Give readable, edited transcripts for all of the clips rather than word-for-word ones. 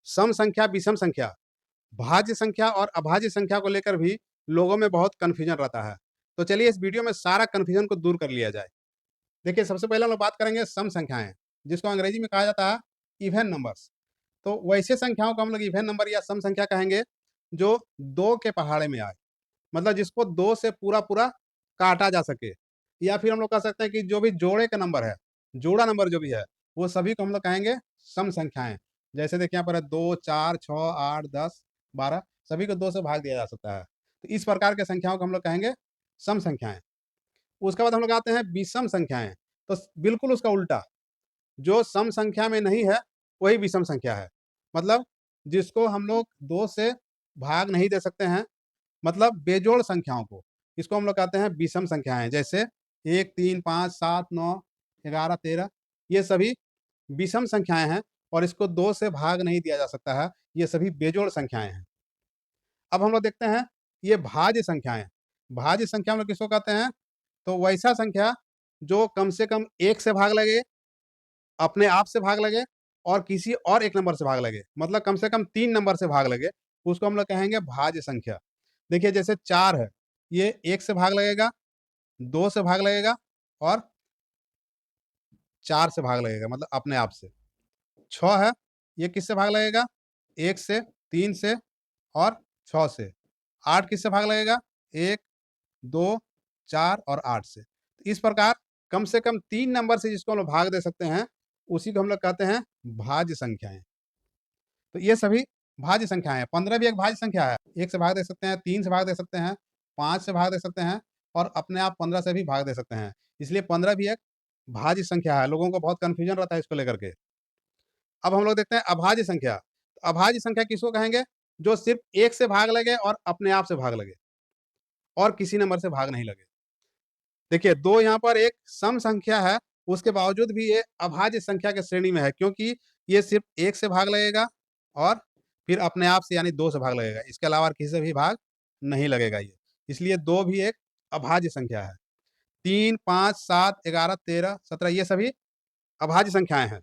सम संख्या, विषम संख्या, भाज्य संख्या और अभाज्य संख्या को लेकर भी लोगों में बहुत कन्फ्यूजन रहता है। तो चलिए इस वीडियो में सारा कन्फ्यूजन को दूर कर लिया जाए। देखिए, सबसे पहले हम लोग बात करेंगे सम संख्याएँ, जिसको अंग्रेजी में कहा जाता है इवन नंबर्स। तो वैसे संख्याओं को हम लोग इवन नंबर या सम संख्या कहेंगे, जो 2 के पहाड़े में आए। मतलब जिसको 2 से पूरा-पूरा काटा जा सके, या फिर हम लोग कह सकते हैं कि जो भी जोड़े का नंबर है, जोड़ा नंबर जो भी है, वो सभी को हम लोग कहेंगे सम संख्याएँ। जैसे देखिए यहाँ पर है 2, 4, 6, 8, 10, 12, सभी को 2 से भाग दिया जा सकता है। तो इस प्रकार के संख्याओं को हम लोग कहेंगे सम संख्याएँ। उसके बाद हम लोग आते हैं विषम संख्याएँ, तो बिल्कुल उसका उल्टा, जो सम संख्या में नहीं है, वही विषम संख्या है। मतलब जिसको हम लोग 2 से भाग नहीं दे सकते हैं, मतलब बेजोड़ संख्याओं को, इसको हम लोग कहते हैं विषम संख्याएँ। जैसे 1, 3, 5, 7, 9, 11, 13, ये सभी विषम संख्याएँ हैं और इसको 2 से भाग नहीं दिया जा सकता है, ये सभी बेजोड़ संख्याएँ हैं। अब हम लोग देखते हैं ये भाज्य संख्याएँ। भाज्य संख्या हम लोग किसको कहते हैं? तो वैसा संख्या जो कम से कम 1 से भाग लगे, अपने आप से भाग लगे और किसी और एक नंबर से भाग लगे। मतलब कम से कम 3 नंबर से भाग लगे, उसको हम लोग कहेंगे भाज्य संख्या। देखिए जैसे 4 है, ये 1 से भाग लगेगा, 2 से भाग लगेगा और 4 से भाग लगेगा, मतलब अपने आप से। 6 है, ये किससे भाग लगेगा? 1 से, 3 से और 6 से। 8 किससे भाग लगेगा? 1, 2, 4 और 8 से। तो इस प्रकार कम से कम 3 नंबर से जिसको हम लोग भाग दे सकते हैं, उसी को हम लोग कहते हैं भाज्य संख्याएँ। तो ये सभी भाज्य संख्याएँ हैं। 15 भी एक भाज्य संख्या है। 1 से भाग दे सकते हैं, 3 से भाग दे सकते हैं, 5 से भाग दे सकते हैं और अपने आप 15 से भी भाग दे सकते हैं। इसलिए 15 भी एक भाज्य संख्या है। लोगों को बहुत कन्फ्यूजन रहता है इसको लेकर के। अब हम लोग देखते हैं अभाज्य संख्या। तो अभाज्य संख्या किसको कहेंगे? जो सिर्फ़ 1 से भाग लगे और अपने आप से भाग लगे और किसी नंबर से भाग नहीं लगे। देखिए 2 यहाँ पर एक सम संख्या है, उसके बावजूद भी ये अभाज्य संख्या के श्रेणी में है, क्योंकि ये सिर्फ़ 1 से भाग लगेगा और फिर अपने आप से यानी 2 से भाग लगेगा। इसके अलावा और किसी से भी भाग नहीं लगेगा ये। इसलिए 2 भी एक अभाज्य संख्या है। 3, 5, 7, 11, 13, 17 ये सभी अभाज्य संख्याएँ हैं।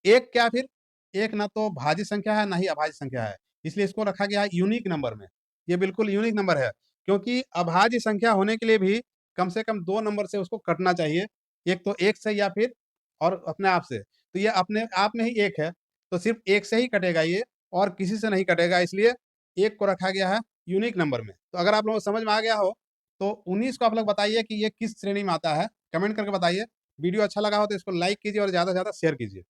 1 क्या फिर? 1 ना तो भाज्य संख्या है, ना ही अभाज्य संख्या है। इसलिए इसको रखा गया है यूनिक नंबर में। ये बिल्कुल यूनिक नंबर है, क्योंकि अभाज्य संख्या होने के लिए भी कम से कम 2 नंबर से उसको कटना चाहिए। एक तो 1 से या फिर और अपने आप से। तो ये अपने आप में ही 1 है, तो सिर्फ़ 1 से ही कटेगा ये और किसी से नहीं कटेगा, इसलिए 1 को रखा गया है यूनिक नंबर में। तो अगर आप लोगों को समझ में आ गया हो, तो 19 को आप लोग बताइए कि ये किस श्रेणी में आता है? कमेंट करके बताइए। वीडियो अच्छा लगा हो तो इसको लाइक कीजिए और ज़्यादा से ज़्यादा शेयर कीजिए।